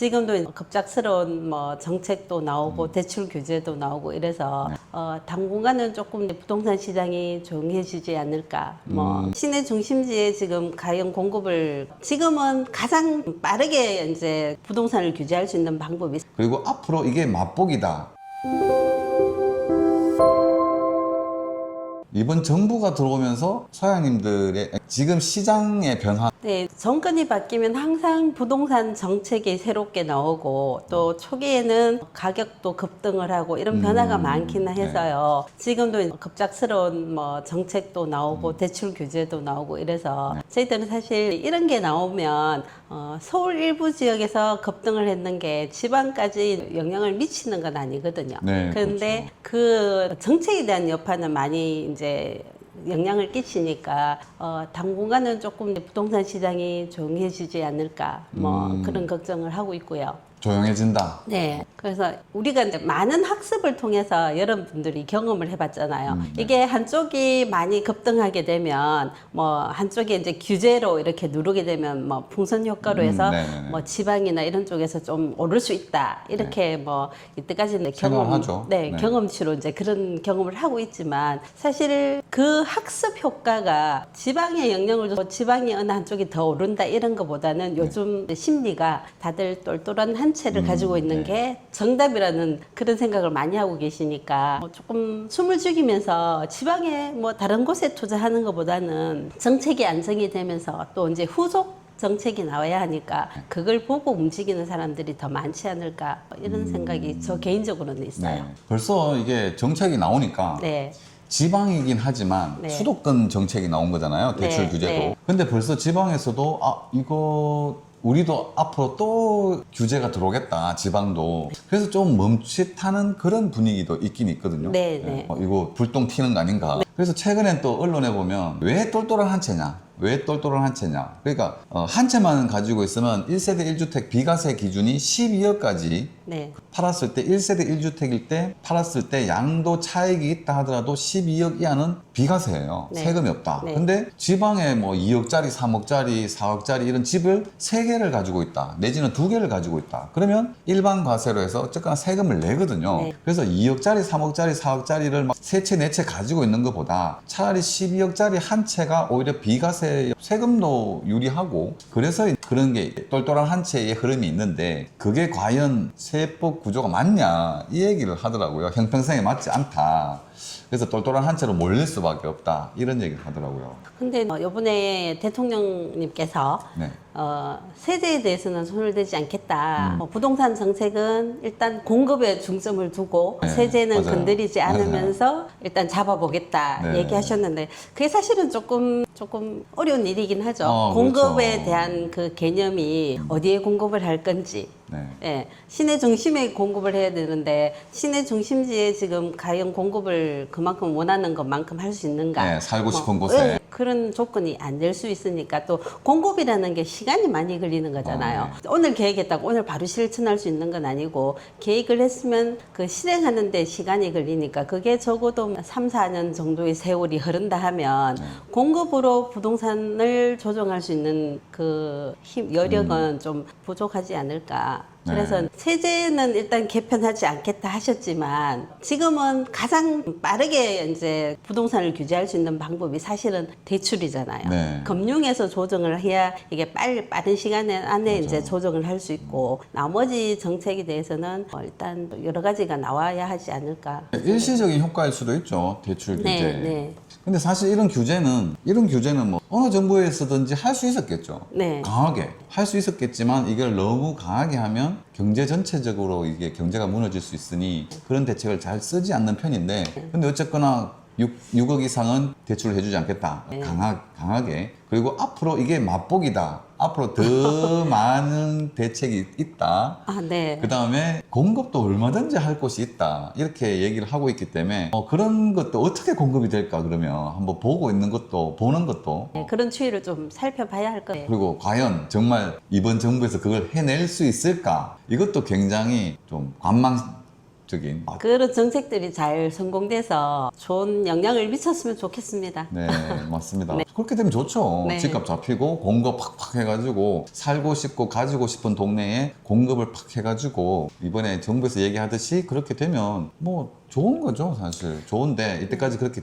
지금도 급작스러운 뭐 정책도 나오고 대출 규제도 나오고 이래서 당분간은 조금 부동산 시장이 조용해지지 않을까. 뭐 시내 중심지에 지금 가용 공급을 지금은 가장 빠르게 이제 부동산을 규제할 수 있는 방법이 그리고 앞으로 이게 맛보기다. 이번 정부가 들어오면서 소장님들의 지금 시장의 변화. 네, 정권이 바뀌면 항상 부동산 정책이 새롭게 나오고 또 초기에는 가격도 급등을 하고 이런 변화가 많기는 해서요. 지금도 급작스러운 뭐 정책도 나오고 대출 규제도 나오고 이래서 저희들은 사실 이런 게 나오면 서울 일부 지역에서 급등을 했는 게 지방까지 영향을 미치는 건 아니거든요. 네, 그런데 그 정책에 대한 여파는 많이 이제 영향을 끼치니까 당분간은 조금 부동산 시장이 조용해지지 않을까 뭐 그런 걱정을 하고 있고요. 조용해진다. 네. 그래서 우리가 이제 많은 학습을 통해서 여러분들이 경험을 해봤잖아요. 이게 한쪽이 많이 급등하게 되면 뭐 한쪽이 이제 규제로 이렇게 누르게 되면 뭐 풍선 효과로 해서 뭐 지방이나 이런 쪽에서 좀 오를 수 있다. 이렇게 뭐 이때까지는 생각하죠. 경험치로 이제 그런 경험을 하고 있지만 사실 그 학습 효과가 지방에 영향을 줘서 지방이 어느 한쪽이 더 오른다 이런 것보다는 요즘 심리가 다들 똘똘한 한 채를 가지고 있는 게 정답이라는 그런 생각을 많이 하고 계시니까 조금 숨을 죽이면서 지방에 뭐 다른 곳에 투자하는 것보다는 정책이 안정이 되면서 또 이제 후속 정책이 나와야 하니까 그걸 보고 움직이는 사람들이 더 많지 않을까 이런 생각이 저 개인적으로는 있어요. 네. 벌써 이게 정책이 나오니까 네. 지방이긴 하지만 수도권 정책이 나온 거잖아요. 대출 규제도. 근데 벌써 지방에서도 이거 우리도 앞으로 또 규제가 들어오겠다, 지방도. 그래서 좀 멈칫하는 그런 분위기도 있긴 있거든요. 이거 불똥 튀는 거 아닌가. 그래서 최근엔 또 언론에 보면 왜 똘똘한 한 채냐? 왜 똘똘한 한 채냐? 그러니까 한 채만 가지고 있으면 1세대 1주택 비과세 기준이 12억까지 팔았을 때 1세대 1주택일 때 팔았을 때 양도 차익이 있다 하더라도 12억 이하는 비과세예요. 세금이 없다. 근데 지방에 뭐 2억짜리, 3억짜리, 4억짜리 이런 집을 3개를 가지고 있다. 내지는 2개를 가지고 있다. 그러면 일반 과세로 해서 어쨌거나 세금을 내거든요. 그래서 2억짜리, 3억짜리, 4억짜리를 막 3채, 4채 가지고 있는 것보다 차라리 12억짜리 한 채가 오히려 비과세 세금도 유리하고 그래서 그런 게 똘똘한 한 채의 흐름이 있는데 그게 과연 세법 구조가 맞냐 이 얘기를 하더라고요. 형평성에 맞지 않다. 그래서 똘똘한 한 채로 몰릴 수밖에 없다 이런 얘기를 하더라고요. 근데 이번에 대통령님께서 세제에 대해서는 손을 대지 않겠다. 부동산 정책은 일단 공급에 중점을 두고 세제는 건드리지 않으면서 일단 잡아보겠다 얘기하셨는데 그게 사실은 조금 어려운 일이긴 하죠. 공급에 대한 그 개념이 어디에 공급을 할 건지. 시내 중심에 공급을 해야 되는데 시내 중심지에 지금 가용 공급을 그만큼 원하는 것만큼 할 수 있는가? 살고 싶은 곳에 그런 조건이 안 될 수 있으니까 또 공급이라는 게 시간이 많이 걸리는 거잖아요. 오늘 계획했다고 오늘 바로 실천할 수 있는 건 아니고 계획을 했으면 그 실행하는 데 시간이 걸리니까 그게 적어도 3, 4년 정도의 세월이 흐른다 하면 공급으로 부동산을 조정할 수 있는 그 여력은 좀 부족하지 않을까. 그래서 세제는 일단 개편하지 않겠다 하셨지만 지금은 가장 빠르게 이제 부동산을 규제할 수 있는 방법이 사실은 대출이잖아요. 금융에서 조정을 해야 이게 빠른 시간 안에 이제 조정을 할 수 있고 나머지 정책에 대해서는 일단 여러 가지가 나와야 하지 않을까. 일시적인 효과일 수도 있죠. 대출 규제. 근데 사실 이런 규제는 뭐 어느 정부에서든지 할 수 있었겠죠. 강하게 할 수 있었겠지만 이걸 너무 강하게 하면 경제 전체적으로 이게 경제가 무너질 수 있으니 그런 대책을 잘 쓰지 않는 편인데 근데 어쨌거나 6억 이상은 대출을 해주지 않겠다. 강하게. 그리고 앞으로 이게 맛보기다. 앞으로 더 많은 대책이 있다. 그 다음에 공급도 얼마든지 할 곳이 있다. 이렇게 얘기를 하고 있기 때문에 그런 것도 어떻게 공급이 될까 그러면 한번 보는 것도 그런 추이를 좀 살펴봐야 할 거예요. 그리고 과연 정말 이번 정부에서 그걸 해낼 수 있을까? 이것도 굉장히 좀 관망적인 그런 정책들이 잘 성공돼서 좋은 영향을 미쳤으면 좋겠습니다. 맞습니다. 그렇게 되면 좋죠. 네. 집값 잡히고 공급 팍팍 해가지고 살고 싶고 가지고 싶은 동네에 공급을 팍 해가지고 이번에 정부에서 얘기하듯이 그렇게 되면 뭐 좋은 거죠, 사실. 좋은데 이때까지 그렇게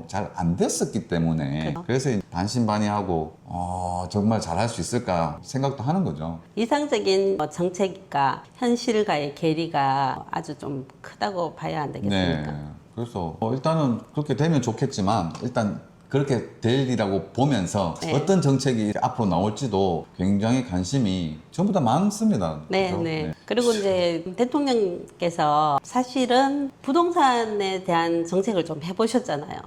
잘 안 됐었기 때문에 그래서 반신반의하고 정말 잘할 수 있을까 생각도 하는 거죠. 이상적인 정책과 현실과의 괴리가 아주 좀 크다고 봐야 안 되겠습니까? 네. 그래서 일단은 그렇게 되면 좋겠지만 일단 그렇게 될 일이라고 보면서 네. 어떤 정책이 앞으로 나올지도 굉장히 관심이 전부 다 많습니다. 네, 그죠? 네. 그리고 이제 대통령께서 사실은 부동산에 대한 정책을 좀 해보셨잖아요.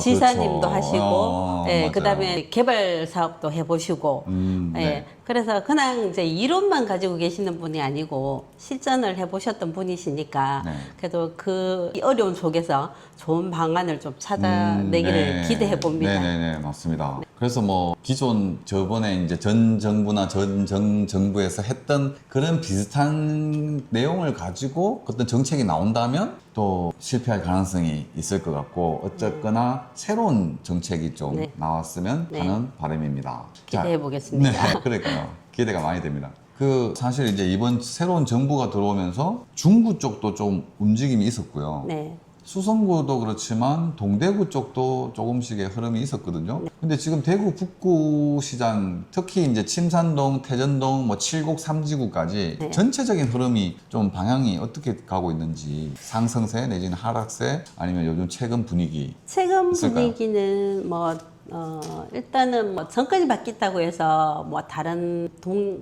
지사님도 그렇죠. 하시고, 예, 맞아요. 그다음에 개발 사업도 해보시고, 예. 네. 그래서 그냥 이제 이론만 가지고 계시는 분이 아니고 실전을 해보셨던 분이시니까 네. 그래도 그 어려운 속에서 좋은 방안을 좀 찾아내기를 기대해 봅니다. 네네네, 맞습니다. 그래서 뭐 기존 저번에 이제 전 정부나 전 정부에서 했던 그런 비슷한 내용을 가지고 어떤 정책이 나온다면 또 실패할 가능성이 있을 것 같고 어쨌거나 새로운 정책이 좀 네. 나왔으면 네. 하는 바람입니다. 기대해 보겠습니다. 네, 그러니까요. 기대가 많이 됩니다. 사실 이제 이번 새로운 정부가 들어오면서 중구 쪽도 좀 움직임이 있었고요. 네. 수성구도 그렇지만 동대구 쪽도 조금씩의 흐름이 있었거든요. 근데 지금 대구 북구시장, 특히 이제 침산동, 태전동, 뭐 칠곡, 삼지구까지 네. 전체적인 흐름이 좀 방향이 어떻게 가고 있는지 상승세 내지는 하락세 아니면 요즘 최근 분위기 최근 있을까요? 분위기는 일단은 정권이 바뀌었다고 해서 다른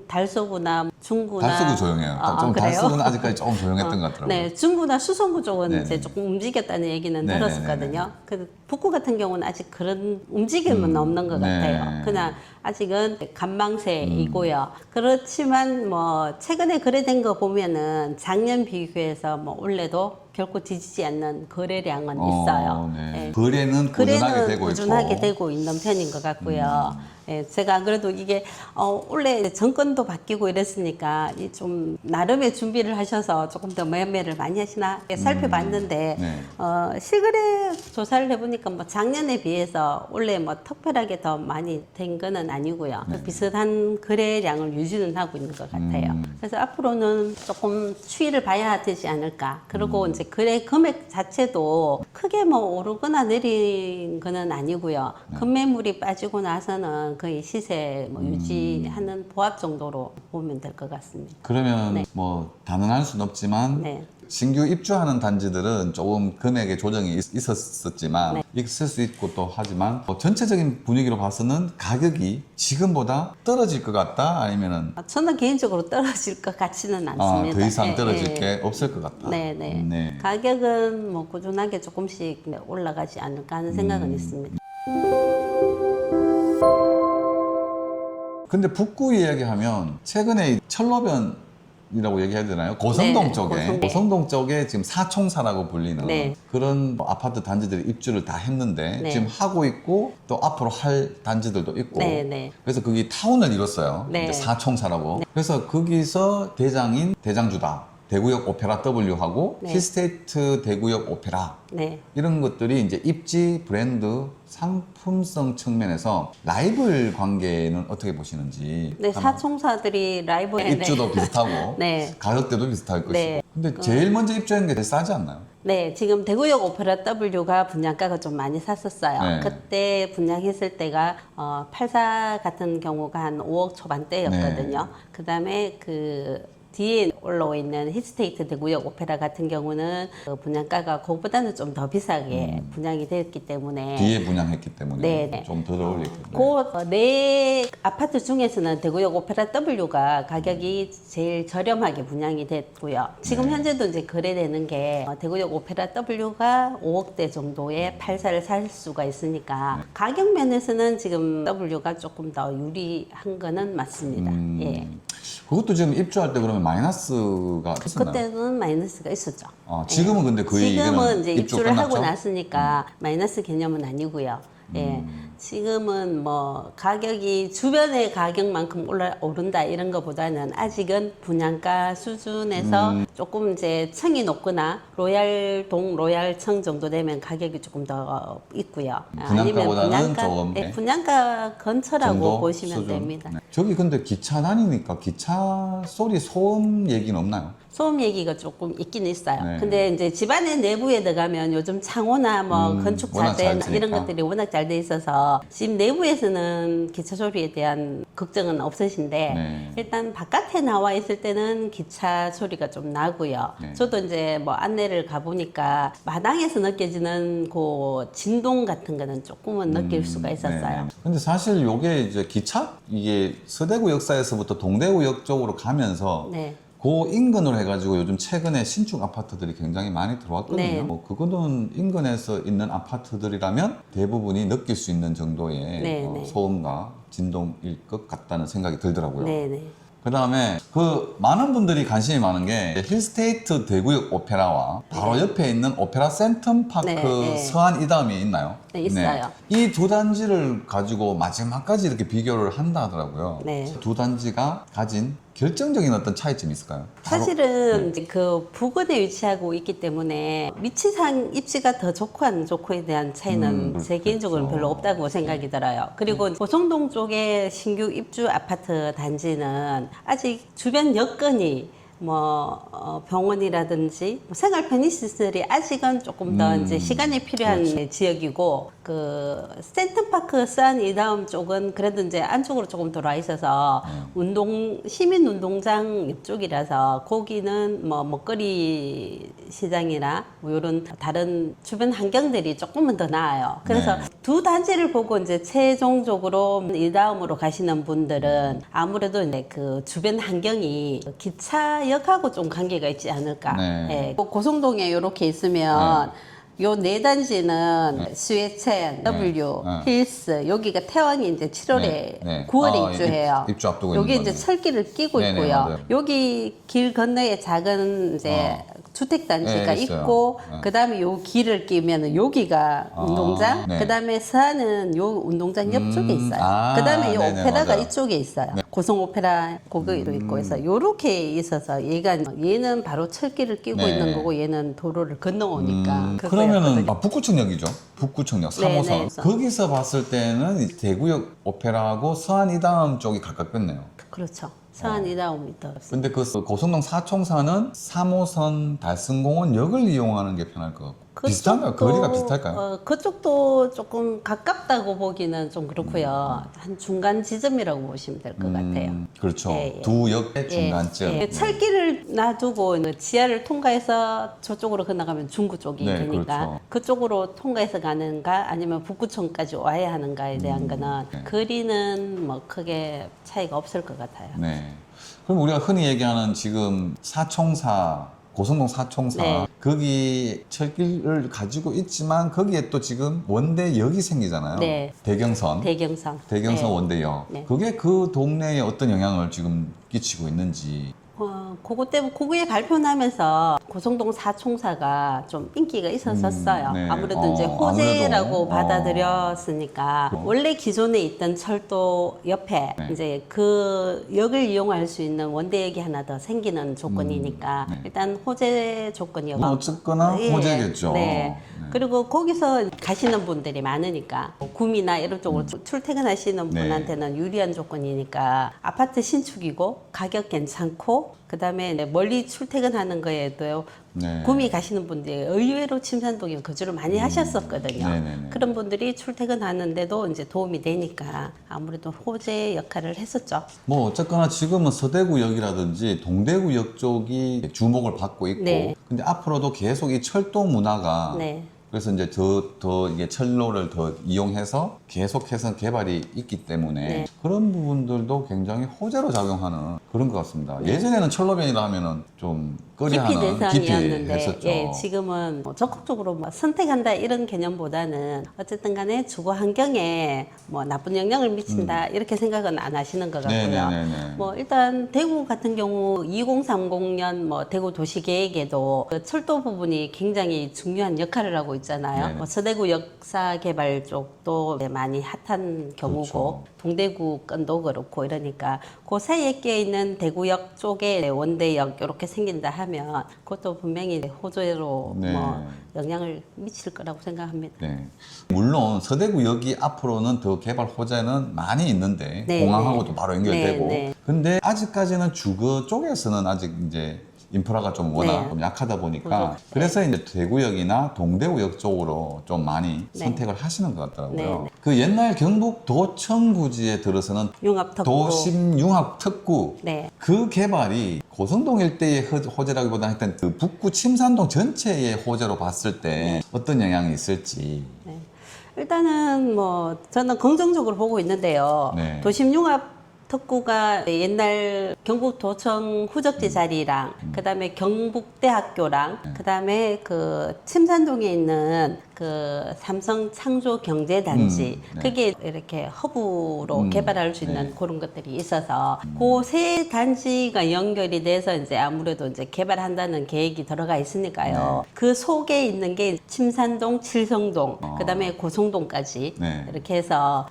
달서구나 중구나 달서구 조용해요. 좀 그래요? 달서구는 아직까지 조금 조용했던 것 같더라고요. 네, 중구나 수성구 쪽은 네네. 이제 조금 움직였다는 얘기는 네네네네. 들었었거든요. 그 북구 같은 경우는 아직 그런 움직임은 없는 것 네. 같아요. 그냥 아직은 간망세이고요. 그렇지만 최근에 거래된 거 보면은 작년 비교해서 올해도 결코 뒤지지 않는 거래량은 있어요. 네. 네. 거래는 꾸준하게 되고 꾸준하게 있고. 되고 있는 편인 것 같고요. 예, 제가 그래도 이게 원래 정권도 바뀌고 이랬으니까 이 좀 나름의 준비를 하셔서 조금 더 매매를 많이 하시나 살펴봤는데 네. 실거래 조사를 해보니까 작년에 비해서 원래 특별하게 더 많이 된 거는 아니고요. 네. 비슷한 거래량을 유지는 하고 있는 것 같아요. 그래서 앞으로는 조금 추이를 봐야 되지 않을까. 그리고 이제 거래 금액 자체도 크게 오르거나 내린 거는 아니고요. 급매물이 빠지고 나서는 거의 시세 유지하는 보합 정도로 보면 될 것 같습니다. 그러면 네. 단언할 수는 없지만 네. 신규 입주하는 단지들은 조금 금액의 조정이 있었지만 네. 있을 수 있고 또 하지만 전체적인 분위기로 봐서는 가격이 지금보다 떨어질 것 같다 아니면은 저는 개인적으로 떨어질 것 같지는 않습니다. 더 이상 예, 떨어질 예. 게 없을 것 같다. 네. 가격은 꾸준하게 조금씩 올라가지 않을까 하는 생각은 있습니다. 근데 북구 이야기하면 최근에 철로변이라고 얘기해야 되나요? 고성동 네, 쪽에 고성동 쪽에 지금 사총사라고 불리는 네. 그런 아파트 단지들이 입주를 다 했는데 네. 지금 하고 있고 또 앞으로 할 단지들도 있고 네. 그래서 거기 타운을 이뤘어요. 네. 이제 사총사라고. 그래서 거기서 대장주다. 대구역 오페라 W하고 네. 힐스테이트 대구역 오페라 네. 이런 것들이 이제 입지, 브랜드, 상품성 측면에서 라이벌 관계는 어떻게 보시는지. 네, 사총사들이 라이브 입주도 비슷하고 네. 가격대도 비슷할 것이고. 네. 근데 제일 먼저 입주하는 게 제일 싸지 않나요? 네, 지금 대구역 오페라 W가 분양가가 좀 많이 샀었어요. 네. 그때 분양했을 때가 84 같은 경우가 한 5억 초반대였거든요. 네. 그다음에 뒤에 올라와 있는 힐스테이트 대구역 오페라 같은 경우는 분양가가 그거보다는 좀 더 비싸게 분양이 됐기 때문에 뒤에 분양했기 때문에 네. 좀 덜 어울리겠네요. 네 아파트 중에서는 대구역 오페라 W가 가격이 제일 저렴하게 분양이 됐고요. 지금 네. 현재도 이제 거래되는 게 대구역 오페라 W가 5억대 정도의 84를 살 수가 있으니까 가격 면에서는 지금 W가 조금 더 유리한 거는 맞습니다. 예. 그것도 지금 입주할 때 그러면 마이너스가 있었나요? 그때는 마이너스가 있었죠. 지금은 근데 거의 지금은 이거는 이제 입주 입주를 하고 끝났죠? 났으니까 마이너스 개념은 아니고요. 예. 지금은 뭐 가격이 주변의 가격만큼 오른다 이런 것보다는 아직은 분양가 수준에서 조금 이제 층이 높거나 로얄동, 로얄층 정도 되면 가격이 조금 더 있고요. 분양가보다는 조금, 네, 네. 분양가 근처라고 정도 보시면 수준? 됩니다. 네. 저기 근데 기차 다니니까 기차 소리 소음 얘기는 없나요? 소음 얘기가 조금 있긴 있어요. 네. 근데 이제 집안의 내부에 들어가면 요즘 창호나 뭐 건축자재 워낙 잘 이런 되니까. 것들이 워낙 잘 돼 있어서 집 내부에서는 기차 소리에 대한 걱정은 없으신데 네. 일단 바깥에 나와 있을 때는 기차 소리가 좀 나고요. 네. 저도 이제 뭐 안내를 가보니까 마당에서 느껴지는 그 진동 같은 거는 조금은 느낄 수가 있었어요. 네. 근데 사실 요게 이제 기차? 이게 서대구 역사에서부터 동대구역 쪽으로 가면서 네. 그 인근으로 해가지고 요즘 최근에 신축 아파트들이 굉장히 많이 들어왔거든요. 네. 뭐 그거는 인근에서 있는 아파트들이라면 대부분이 느낄 수 있는 정도의 네, 네. 소음과 진동일 것 같다는 생각이 들더라고요. 네네. 그 다음에 그 많은 분들이 관심이 많은 게 힐스테이트 대구역 오페라와 바로 옆에 있는 오페라 센텀파크 네, 네. 서안 이담이 있나요? 네, 있어요. 이 두 단지를 가지고 마지막까지 이렇게 비교를 한다 하더라고요. 네. 두 단지가 가진 결정적인 어떤 차이점이 있을까요? 바로- 사실은 이제 그 부근에 위치하고 있기 때문에 위치상 입지가 더 좋고 안 좋고에 대한 차이는 제 그렇죠. 개인적으로는 별로 없다고 생각이 들어요. 그리고 고성동 쪽에 신규 입주 아파트 단지는 아직 주변 여건이 뭐 병원이라든지 뭐 생활 편의시설이 아직은 조금 더 이제 시간이 필요한 지역이고 그 센텀파크 산 이 다음 쪽은 그래도 이제 안쪽으로 조금 들어와 있어서 시민 운동장 옆쪽이라서 거기는 뭐 먹거리 시장이나 뭐 이런 다른 주변 환경들이 조금은 더 나아요. 그래서 네. 두 단지를 보고 이제 최종적으로 이 다음으로 가시는 분들은 아무래도 이제 그 주변 환경이 기차역하고 좀 관계가 있지 않을까. 네. 예. 고성동에 이렇게 있으면 요 네 단지는 스웨첸, W, 힐스, 여기가 태왕이 이제 7월에, 네, 네. 9월에 아, 입주해요. 입주 앞두고 여기 있는 이제 거네요. 철길을 끼고 네네, 있고요. 맞아요. 여기 길 건너에 작은 이제 주택 단지가 네, 있어요. 있고, 네. 그 다음에 요 길을 끼면 여기가 운동장, 네. 그 다음에 서하는 요 운동장 옆쪽에 있어요. 아, 그 다음에 요 네네, 오페라가 맞아요. 이쪽에 있어요. 고성 오페라 거기도 있고 해서 요렇게 있어서 얘는 바로 철길을 끼고 네. 있는 거고 얘는 도로를 건너오니까. 그러면은 그거였거든요. 북구청역이죠. 북구청역 네, 3호선. 네. 거기서 봤을 때는 이 대구역 오페라하고 서안 이다음 쪽이 가깝겠네요. 그렇죠. 서한 이다움부터. 근데 그 고성동 사총사는 3호선 달성공원역을 이용하는 게 편할 것 같고 비슷한가요? 거리가 비슷할까요? 그쪽도 조금 가깝다고 보기는 좀 그렇고요. 한 중간 지점이라고 보시면 될 것 같아요. 그렇죠. 예, 예. 두 역의 중간쯤. 예, 철길을 놔두고 그 지하를 통과해서 저쪽으로 건너가면 중구 쪽이 네, 되니까 그렇죠. 그쪽으로 통과해서 가는가 아니면 북구청까지 와야 하는가에 대한 거는 네. 거리는 뭐 크게 차이가 없을 것 같아요. 네. 그럼 우리가 흔히 얘기하는 지금 사총사, 고성동 사총사, 네. 거기 철길을 가지고 있지만 거기에 또 지금 원대역이 생기잖아요. 네. 대경선. 대경선. 대경선 네. 원대역. 네. 그게 그 동네에 어떤 영향을 지금 끼치고 있는지. 그거 때문에 그거에 발표나면서 고성동 사총사가 좀 인기가 있었었어요. 네. 아무래도 이제 호재라고 아무래도. 받아들였으니까 원래 기존에 있던 철도 옆에 네. 이제 그 역을 이용할 수 있는 원대역이 하나 더 생기는 조건이니까 네. 일단 호재 조건이었고 뭐 어쨌거나 예. 호재겠죠. 네. 네. 그리고 거기서 가시는 분들이 많으니까 구미나 이런 쪽으로 출퇴근하시는 네. 분한테는 유리한 조건이니까 아파트 신축이고 가격 괜찮고 그다음에 멀리 출퇴근하는 거에도 네. 구미 가시는 분들이 의외로 침산동에 거주를 많이 하셨었거든요. 네네네. 그런 분들이 출퇴근하는데도 이제 도움이 되니까 아무래도 호재 역할을 했었죠. 뭐 어쨌거나 지금은 서대구역이라든지 동대구역 쪽이 주목을 받고 있고 네. 근데 앞으로도 계속 이 철도 문화가 네. 그래서 이제 더 이게 철로를 더 이용해서 계속해서 개발이 있기 때문에 네. 그런 부분들도 굉장히 호재로 작용하는 그런 것 같습니다. 예전에는 철로변이라 하면은 좀 기피 꺼려하는 대상이었는데 했었죠. 예, 지금은 뭐 적극적으로 뭐 선택한다 이런 개념보다는 어쨌든 간에 주거 환경에 뭐 나쁜 영향을 미친다 이렇게 생각은 안 하시는 것 같고요. 네네네네. 뭐 일단 대구 같은 경우 2030년 뭐 대구 도시계획에도 그 철도 부분이 굉장히 중요한 역할을 하고 있잖아요. 네네. 뭐 서대구 역사개발 쪽도 많이 핫한 경우고 그렇죠. 동대구 건도 그렇고 이러니까 그 사이에 끼어 있는 대구역 쪽에 원대역 이렇게 생긴다 하면 그것도 분명히 호재로 네. 뭐 영향을 미칠 거라고 생각합니다. 네. 물론 서대구역이 앞으로는 더 개발 호재는 많이 있는데 네, 공항하고도 네. 바로 연결되고 네, 네. 근데 아직까지는 주거 쪽에서는 아직 이제 인프라가 좀 워낙 네. 좀 약하다 보니까 그렇죠. 그래서 이제 대구역이나 동대구역 쪽으로 좀 많이 네. 선택을 하시는 것 같더라고요. 네, 네. 그 옛날 경북 도청구지에 들어서는 융합특구. 도심 융합 특구 네. 그 개발이 고성동 일대의 호재라기보다는 하여튼 그 북구 침산동 전체의 호재로 봤을 때 어떤 영향이 있을지. 네. 일단은 뭐 저는 긍정적으로 보고 있는데요. 네. 도심융합 특구가 옛날 경북도청 후적지 자리랑 그다음에 경북대학교랑 그다음에 그 침산동에 있는 그 삼성 창조 경제단지 네. 그게 이렇게 허브로 개발할 수 있는 네. 그런 것들이 있어서 그 세 단지가 연결이 돼서 이제 아무래도 이제 개발한다는 계획이 들어가 있으니까요. 네. 그 속에 있는 게 침산동, 칠성동, 그다음에 고성동까지 네. 이렇게 해서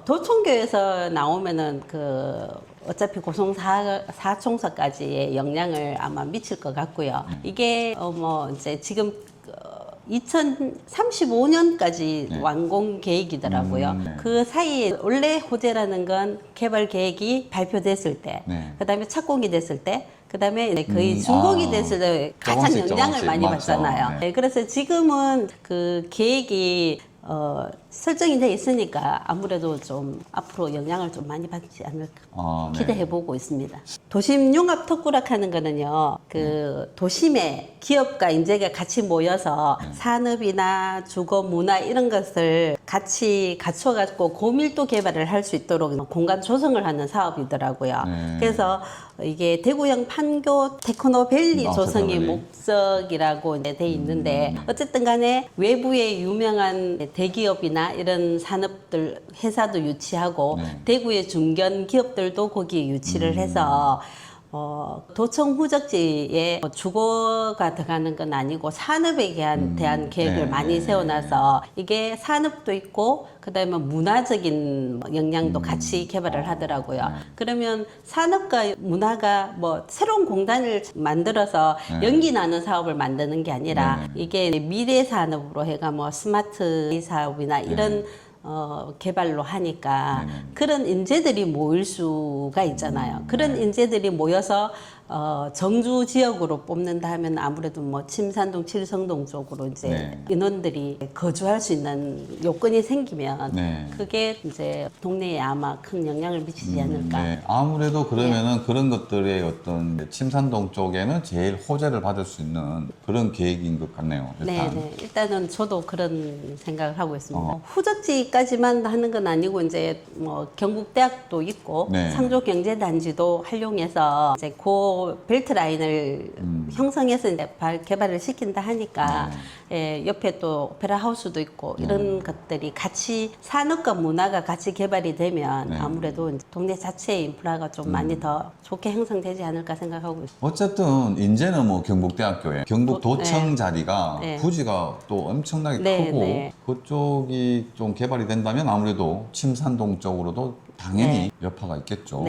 도청교에서 나오면은 그 어차피 고성 사총사까지의 영향을 아마 미칠 것 같고요. 이게 뭐 이제 지금 2035년까지 네. 완공 계획이더라고요. 네. 그 사이에 원래 호재라는 건 개발 계획이 발표됐을 때, 네. 그다음에 착공이 됐을 때, 그다음에 거의 준공이 됐을 때 가장 조금씩 영향을 조금씩, 많이 맞죠. 받잖아요. 네. 네, 그래서 지금은 그 계획이 설정이 돼 있으니까 아무래도 좀 앞으로 영향을 좀 많이 받지 않을까 네. 기대해 보고 있습니다. 도심 융합 특구락 하는 거는요, 그 도심에 기업과 인재가 같이 모여서 산업이나 주거, 문화 이런 것을 같이 갖춰갖고 고밀도 개발을 할 수 있도록 공간 조성을 하는 사업이더라고요. 네. 그래서 이게 대구형 판교 테크노밸리 조성이 테크노밸리. 목적이라고 이제 돼 있는데 어쨌든 간에 외부의 유명한 대기업이나 이런 산업들 회사도 유치하고 네. 대구의 중견 기업들도 거기에 유치를 해서 도청 후적지에 주거가 들어가는 건 아니고 산업에 대한 계획을 네, 많이 네, 세워놔서 이게 산업도 있고 그다음에 문화적인 영향도 같이 개발을 하더라고요. 그러면 산업과 문화가 뭐 새로운 공단을 만들어서 연기 나는 사업을 만드는 게 아니라 네, 네. 이게 미래 산업으로 해가 뭐 스마트 사업이나 이런 개발로 하니까 그런 인재들이 모일 수가 있잖아요. 그런 인재들이 모여서 정주 지역으로 뽑는다 하면 아무래도 뭐 침산동, 칠성동 쪽으로 이제 네. 인원들이 거주할 수 있는 요건이 생기면 네. 그게 이제 동네에 아마 큰 영향을 미치지 않을까. 네. 아무래도 그러면은 그런 것들의 어떤 침산동 쪽에는 제일 호재를 받을 수 있는 그런 계획인 것 같네요. 일단. 네. 일단은 저도 그런 생각을 하고 있습니다. 후적지까지만 하는 건 아니고 이제 뭐 경북대학도 있고 네. 창조경제단지도 활용해서 이제 그 벨트 라인을 형성해서 이제 개발을 시킨다 하니까 옆에 또 오페라 하우스도 있고 이런 것들이 같이 산업과 문화가 같이 개발이 되면 아무래도 이제 동네 자체의 인프라가 좀 많이 더 좋게 형성되지 않을까 생각하고 있습니다. 어쨌든 이제는 뭐 경북대학교에 경북 도청 자리가 네. 부지가 또 엄청나게 네, 크고 네. 그쪽이 좀 개발이 된다면 아무래도 침산동 쪽으로도 당연히 네. 여파가 있겠죠.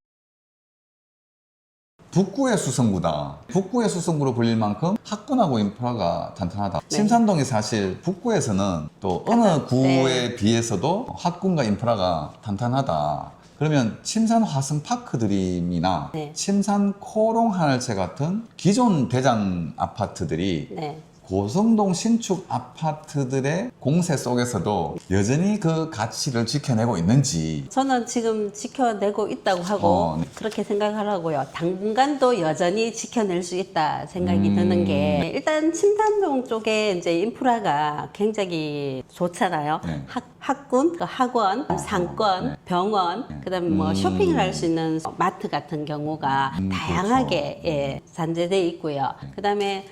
북구의 수성구다. 북구의 수성구로 불릴 만큼 학군하고 인프라가 탄탄하다. 침산동이 사실 북구에서는 또 어느 구에 비해서도 학군과 인프라가 탄탄하다. 그러면 침산 화성 파크드림이나 네. 침산 코롱 하늘채 같은 기존 대장 아파트들이 네. 고성동 신축 아파트들의 공세 속에서도 여전히 그 가치를 지켜내고 있는지. 저는 지금 지켜내고 있다고 하고 네. 그렇게 생각하라고요. 당분간도 여전히 지켜낼 수 있다 생각이 드는 게 일단 침산동 쪽에 이제 인프라가 굉장히 좋잖아요. 네. 학군, 그 학원, 상권, 네. 병원, 그다음에 뭐 쇼핑을 할 수 있는 마트 같은 경우가 다양하게 그렇죠. 잔재돼 있고요. 그다음에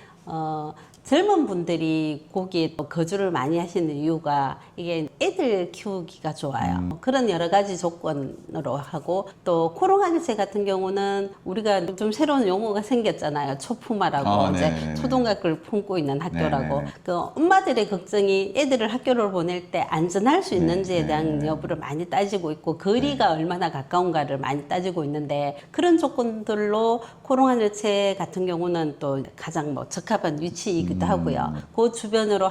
젊은 분들이 거기에 또 거주를 많이 하시는 이유가 이게 애들 키우기가 좋아요. 그런 여러 가지 조건으로 하고 또 코롱하늘채 같은 경우는 우리가 좀 새로운 용어가 생겼잖아요. 초품화라고 이제 네네네. 초등학교를 품고 있는 학교라고. 네네네. 그 엄마들의 걱정이 애들을 학교를 보낼 때 안전할 수 있는지에 네, 대한 네. 여부를 많이 따지고 있고 거리가 얼마나 가까운가를 많이 따지고 있는데 그런 조건들로 코롱하늘채 같은 경우는 또 가장 뭐 적합한 위치이기도 하고요. 그 주변으로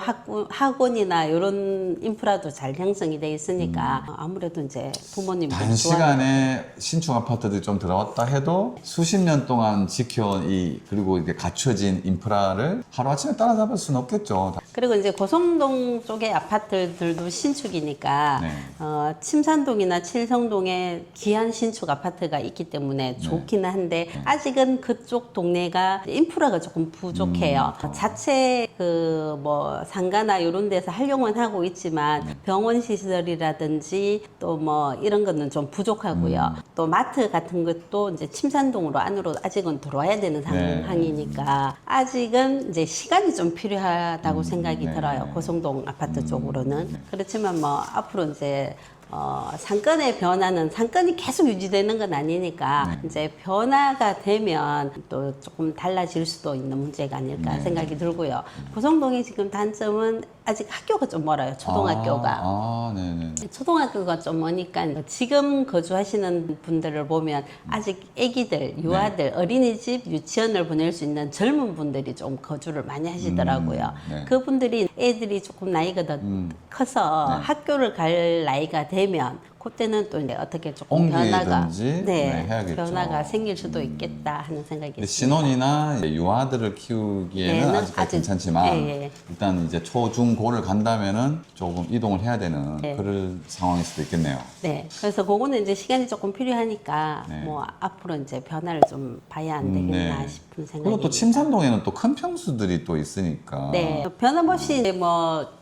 학원이나 이런 인프라도 잘 형성이 돼 있으니까 아무래도 이제 부모님들이 좋아하는 단시간에 신축 아파트들이 좀 들어왔다 해도 수십 년 동안 지켜온 그리고 이게 갖춰진 인프라를 하루아침에 따라잡을 수는 없겠죠. 그리고 이제 고성동 쪽의 아파트들도 신축이니까 네. 침산동이나 칠성동에 귀한 신축 아파트가 있기 때문에 좋기는 한데 아직은 그쪽 동네가 인프라가 조금 부족해요. 자체 그 뭐 상가나 이런 데서 활용은 하고 있지만 병원 시설이라든지 또 뭐 이런 거는 좀 부족하고요. 또 마트 같은 것도 이제 침산동으로 안으로 아직은 들어와야 되는 상황이니까 아직은 이제 시간이 좀 필요하다고 생각이 들어요. 고성동 아파트 쪽으로는. 그렇지만 뭐 앞으로 이제 상권의 변화는 상권이 계속 유지되는 건 아니니까 이제 변화가 되면 또 조금 달라질 수도 있는 문제가 아닐까 생각이 들고요. 고성동의 지금 단점은 아직 학교가 좀 멀어요. 초등학교가. 네네. 초등학교가 좀 머니까 지금 거주하시는 분들을 보면 아직 아기들, 유아들, 어린이집, 유치원을 보낼 수 있는 젊은 분들이 좀 거주를 많이 하시더라고요. 네. 그분들이 애들이 조금 나이가 더 커서 학교를 갈 나이가 되면 그때는 또 이제 어떻게 조금 변화가 옮기든지 해야겠죠. 변화가 생길 수도 있겠다 하는 생각이 근데 있습니다. 신혼이나 이제 유아들을 키우기에는 얘는 아직까지 괜찮지만 예. 일단 이제 초, 중, 고를 간다면은 조금 이동을 해야 되는 그럴 상황일 수도 있겠네요. 네, 그래서 그거는 이제 시간이 조금 필요하니까 네. 뭐 앞으로 이제 변화를 좀 봐야 안 되겠나 네. 싶은 생각이. 그리고 또 침산동에는 또 큰 평수들이 또 있으니까. 네, 변함없이 이제 뭐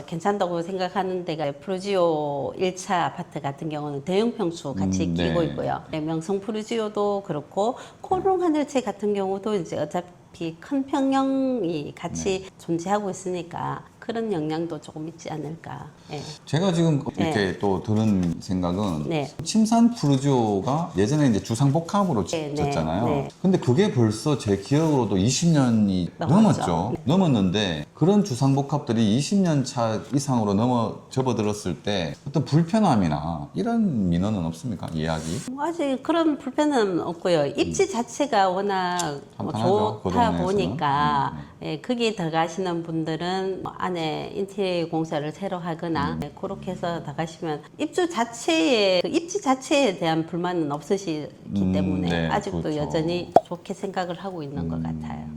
괜찮다고 생각하는 데가 프루지오 1차 아파트 같은 경우는 대형 평수 같이 끼고 네. 있고요. 네, 명성 프루지오도 그렇고 코롱 하늘채 같은 경우도 이제 어차피 큰 평형이 같이 존재하고 있으니까 그런 영향도 조금 있지 않을까. 예. 제가 지금 이렇게 또 들은 생각은 네. 침산 푸르지오가 예전에 이제 주상복합으로 네, 졌잖아요. 네. 근데 그게 벌써 제 기억으로도 20년이 넘었죠. 넘었죠. 넘었는데 그런 주상복합들이 20년 차 이상으로 접어들었을 때 어떤 불편함이나 이런 민원은 없습니까? 이야기? 아직 그런 불편은 없고요. 입지 자체가 워낙 탄탄하죠, 그 좋다 동네에서는. 보니까 예, 거기 들어가시는 분들은 뭐 안에 인테리어 공사를 새로 하거나 예, 그렇게 해서 들어가시면 입주 자체에 그 입지 자체에 대한 불만은 없으시기 때문에 네, 아직도 그렇죠. 여전히 좋게 생각을 하고 있는 것 같아요.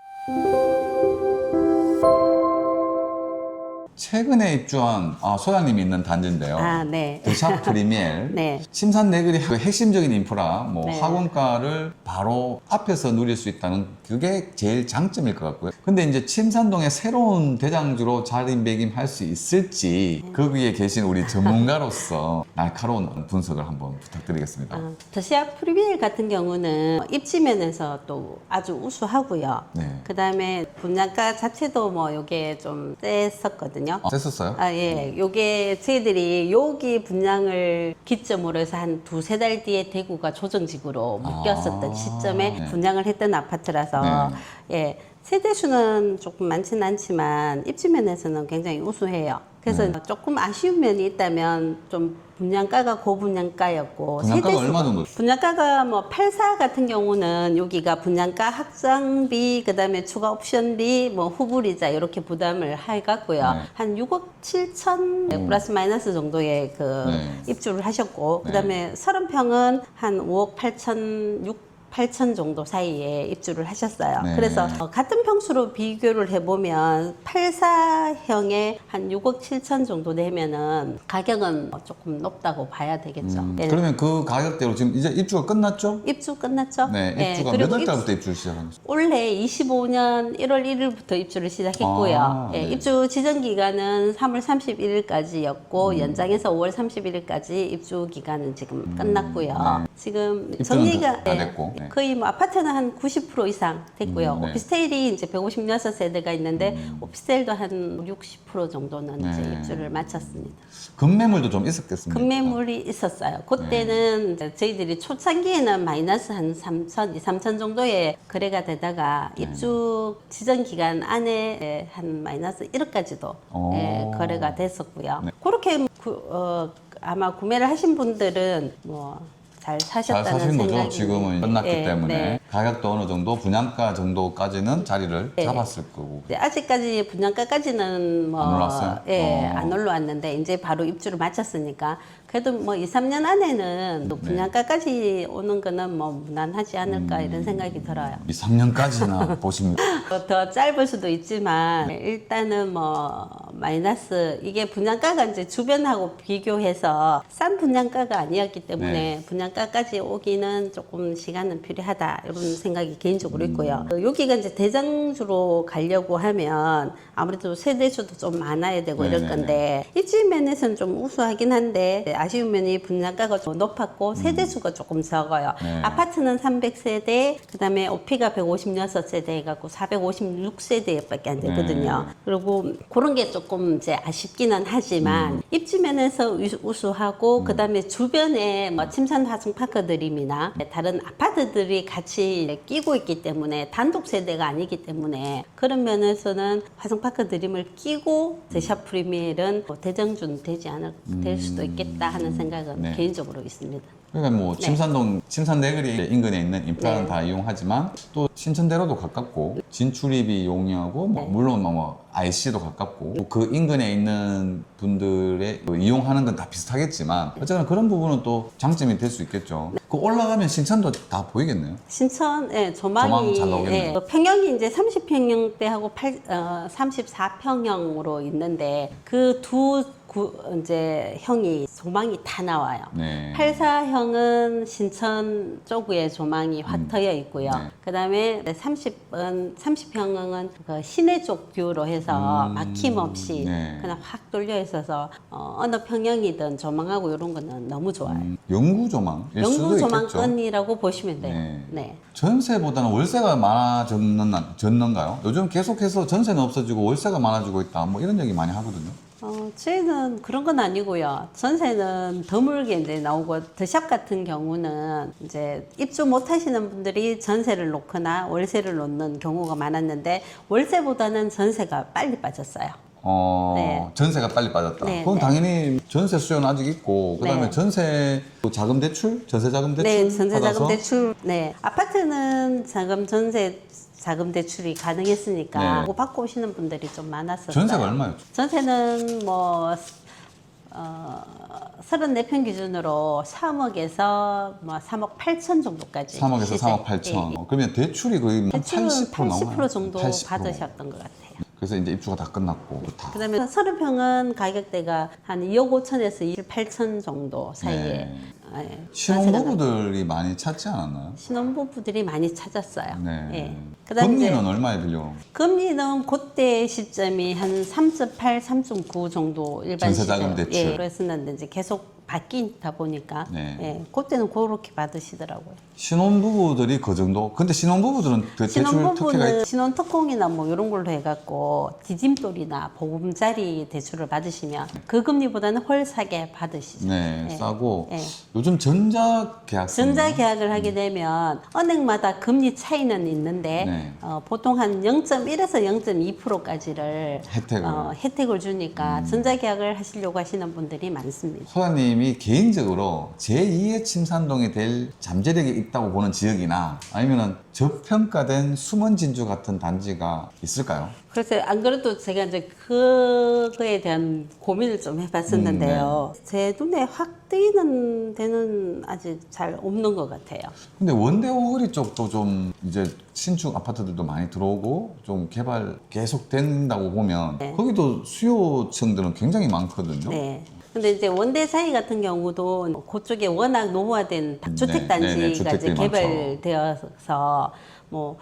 최근에 입주한 소장님이 있는 단지인데요. 아, 네. 드샵 프리미엘. 네. 침산 내거리 그 핵심적인 인프라, 뭐 네. 학원가를 바로 앞에서 누릴 수 있다는 그게 제일 장점일 것 같고요. 근데 이제 침산동에 새로운 대장주로 자리매김할 수 있을지 거기에 계신 우리 전문가로서 날카로운 분석을 한번 부탁드리겠습니다. 더시아 프리미엘 같은 경우는 입지면에서 또 아주 우수하고요. 네. 그 다음에 분양가 자체도 뭐 요게 좀 셌었거든요. 됐었어요? 예. 요게 저희들이 여기 분양을 기점으로 해서 한 두세 달 뒤에 대구가 조정직으로 묶였었던 시점에 네. 분양을 했던 아파트라서 네. 예. 세대수는 조금 많지는 않지만 입지면에서는 굉장히 우수해요. 그래서 조금 아쉬운 면이 있다면 좀 분양가가 고분양가였고 분양가가 얼마 정도? 분양가가 뭐 84 같은 경우는 여기가 분양가 확장비 그다음에 추가 옵션비 뭐 후불이자 이렇게 부담을 해갔고요. 네. 한 6억 7천 플러스 마이너스 정도의 그 입주를 하셨고 그다음에 30평은 한 5억 8천 8천 정도 사이에 입주를 하셨어요. 네. 그래서 같은 평수로 비교를 해보면 84형에 한 6억 7천 정도 되면은 가격은 조금 높다고 봐야 되겠죠. 예. 그러면 그 가격대로 지금 이제 입주가 끝났죠? 입주 끝났죠? 네, 예, 입주가 그리고 몇 월 달부터 입주를 시작한 거죠? 올해 25년 1월 1일부터 입주를 시작했고요. 예, 네. 입주 지정 기간은 3월 31일까지였고 연장해서 5월 31일까지 입주 기간은 지금 끝났고요. 네. 지금 입주는 정리가 다 됐고. 네. 네. 거의 뭐 아파트는 한 90% 이상 됐고요. 네. 오피스텔이 이제 156세대가 있는데 오피스텔도 한 60% 정도는 네. 이제 입주를 마쳤습니다. 급매물도 좀 있었겠습니까? 급매물이 있었어요. 그때는 이제 저희들이 초창기에는 마이너스 한 3천, 2, 3천 정도의 거래가 되다가 입주 지정 기간 안에 한 마이너스 1억까지도 거래가 됐었고요. 네. 그렇게 아마 구매를 하신 분들은 뭐 잘 잘 사셨다는 사신 거죠. 생각이 지금은 끝났기 네, 때문에 네. 가격도 어느 정도 분양가 정도까지는 자리를 네. 잡았을 거고. 네, 아직까지 분양가까지는 뭐 안 올랐어요? 안 올라왔는데 이제 바로 입주를 마쳤으니까 그래도 뭐 2, 3년 안에는 또 분양가까지 오는 거는 뭐 무난하지 않을까 이런 생각이 들어요. 2, 3년까지나 보십니다. 더 짧을 수도 있지만 일단은 뭐 마이너스 이게 분양가가 이제 주변하고 비교해서 싼 분양가가 아니었기 때문에 분양가까지 오기는 조금 시간은 필요하다 이런 생각이 개인적으로 있고요. 여기가 이제 대장주로 가려고 하면 아무래도 세대수도 좀 많아야 되고 이럴 건데 입지 면에서는 좀 우수하긴 한데 아쉬운 면이 분양가가 좀 높았고 세대수가 조금 적어요. 아파트는 300세대 그다음에 오피가 156세대 해갖고 456세대밖에 안 되거든요. 그리고 그런 게 조금 이제 아쉽기는 하지만 입지 면에서 우수하고 그다음에 주변에 뭐 침산 화성파크 드림이나 다른 아파트들이 같이 끼고 있기 때문에 단독 세대가 아니기 때문에 그런 면에서는 화성파크 드림을 끼고 제샵 프리미엘은 뭐 대장주는 될 수도 있겠다 하는 생각은 개인적으로 있습니다. 그러니까 뭐 침산동, 침산 내거리 인근에 있는 인프라는 다 이용하지만 또 신천대로도 가깝고 진출입이 용이하고 뭐 물론 뭐 IC도 가깝고 그 인근에 있는 분들의 이용하는 건 다 비슷하겠지만 어쨌거나 그런 부분은 또 장점이 될 수 있겠죠. 그 올라가면 신천도 다 보이겠네요. 신천, 조망 조망이 잘 나오겠네요. 평형이 이제 30평형대하고 34평형으로 있는데 그 두 이제 형이 조망이 다 나와요. 84형은 신천 쪽에 조망이 확 트여 있고요. 그다음에 30형은 그 시내 쪽 뷰로 해서 막힘없이 그냥 확 뚫려 있어서 어느 평형이든 조망하고 이런 거는 너무 좋아요. 영구 조망일 수도 영구 있겠죠. 조망권이라고 보시면 돼요. 네. 전세보다는 월세가 많아졌는가요? 요즘 계속해서 전세는 없어지고 월세가 많아지고 있다. 뭐 이런 얘기 많이 하거든요. 저희는 그런 건 아니고요. 전세는 드물게 이제 나오고 더샵 같은 경우는 이제 입주 못 하시는 분들이 전세를 놓거나 월세를 놓는 경우가 많았는데 월세보다는 전세가 빨리 빠졌어요. 전세가 빨리 빠졌다. 네, 그건 당연히 전세 수요는 아직 있고, 그 다음에 네. 전세 자금 대출? 전세 자금 대출? 네, 전세 받아서? 자금 대출. 네, 아파트는 전세 자금 대출이 가능했으니까 그거 받고 오시는 분들이 좀 많았었어요. 전세가 얼마였죠? 전세는 뭐 34평 기준으로 3억에서 뭐 3억 8천 정도까지. 3억에서 시세. 3억 8천. 그러면 대출이 거의 한 대출은 80% 나오나요? 80% 정도 80%. 받으셨던 것 같아요. 그래서 이제 입주가 다 끝났고. 다. 그다음에 30평은 가격대가 한 2억 5천에서 2억 8천 정도 사이에. 신혼부부들이 많이 찾지 않았나요? 신혼부부들이 많이 찾았어요. 네. 예. 그다음에 금리는 이제 얼마에 빌려? 금리는 그때 시점이 한 3.8, 3.9 정도 일반 전세자금 시세. 대출. 그랬었는데 이제 계속 바뀌다 보니까 그때는 그렇게 받으시더라고요. 신혼부부들이 그 정도? 근데 신혼부부들은 그 대출 특혜가 신혼부부는 신혼특공이나 뭐 이런 걸로 해갖고 디딤돌이나 보금자리 대출을 받으시면 그 금리보다는 훨 싸게 받으시죠. 싸고 요즘 전자계약 전자계약을 하게 되면 은행마다 금리 차이는 있는데 보통 한 0.1에서 0.2%까지를 혜택을 주니까 전자계약을 하시려고 하시는 분들이 많습니다. 소장님이 개인적으로 제2의 침산동이 될 잠재력이 있다고 보는 지역이나 아니면은 저평가된 숨은 진주 같은 단지가 있을까요? 그래서 안 그래도 제가 이제 그거에 대한 고민을 좀 해봤었는데요. 제 눈에 확 뜨이는 데는 아직 잘 없는 것 같아요. 근데 원대 오거리 쪽도 좀 이제 신축 아파트들도 많이 들어오고 좀 개발 계속 된다고 보면 거기도 수요층들은 굉장히 많거든요. 네. 근데 이제 원대 사이 같은 경우도 그쪽에 워낙 노후화된 주택 단지가 이제 개발되어서 뭐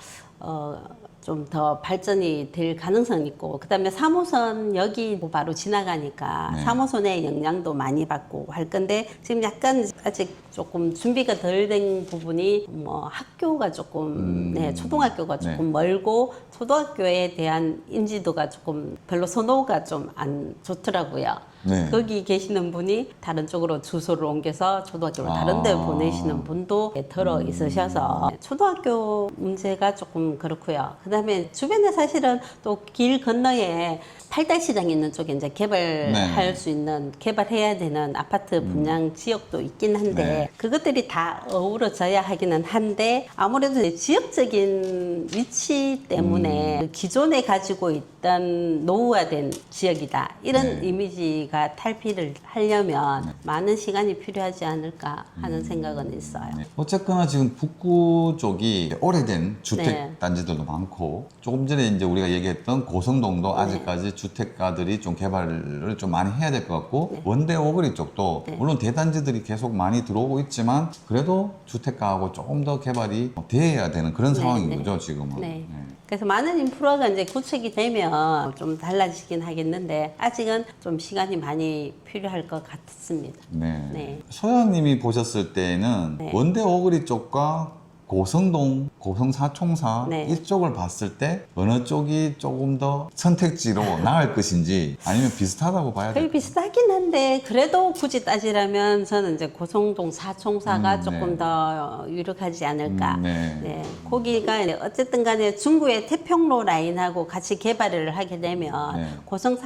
좀 더 발전이 될 가능성이 있고, 그 다음에 3호선 여기 바로 지나가니까 네. 3호선의 영향도 많이 받고 할 건데, 지금 약간 아직 조금 준비가 덜 된 부분이 뭐 학교가 조금, 네, 초등학교가 조금 멀고, 초등학교에 대한 인지도가 조금 별로 선호가 좀 안 좋더라고요. 네. 거기 계시는 분이 다른 쪽으로 주소를 옮겨서 초등학교를 다른 데 보내시는 분도 들어 있으셔서 초등학교 문제가 조금 그렇고요. 그 다음에 주변에 사실은 또 길 건너에 팔달시장 있는 쪽에 이제 개발할 네. 수 있는, 개발해야 되는 아파트 분양 지역도 있긴 한데, 네. 그것들이 다 어우러져야 하기는 한데, 아무래도 이제 지역적인 위치 때문에 기존에 가지고 있던 노후화된 지역이다, 이런 네. 이미지가 탈피를 하려면 많은 시간이 필요하지 않을까 하는 생각은 있어요. 네. 어쨌거나 지금 북구 쪽이 오래된 주택 네. 단지들도 많고, 조금 전에 이제 우리가 얘기했던 고성동도 아직까지 주택가들이 좀 개발을 좀 많이 해야 될 것 같고, 원대 오거리 쪽도 물론 대단지들이 계속 많이 들어오고 있지만 그래도 주택가하고 조금 더 개발이 돼야 되는 그런 상황인 거죠, 지금은. 네. 그래서 많은 인프라가 이제 구축이 되면 좀 달라지긴 하겠는데, 아직은 좀 시간이 많이 필요할 것 같습니다. 네. 네. 소연님이 보셨을 때는 네. 원대 오거리 쪽과 고성동, 고성사총사 네. 이쪽을 봤을 때 어느 쪽이 조금 더 선택지로 나을 것인지, 아니면 비슷하다고 봐야 거의 될까요? 비슷하긴 한데, 그래도 굳이 따지라면 저는 이제 고성동 사총사가 조금 네. 더 유력하지 않을까. 네. 네. 거기가 이제 어쨌든 간에 중구의 태평로 라인하고 같이 개발을 하게 되면 네. 고성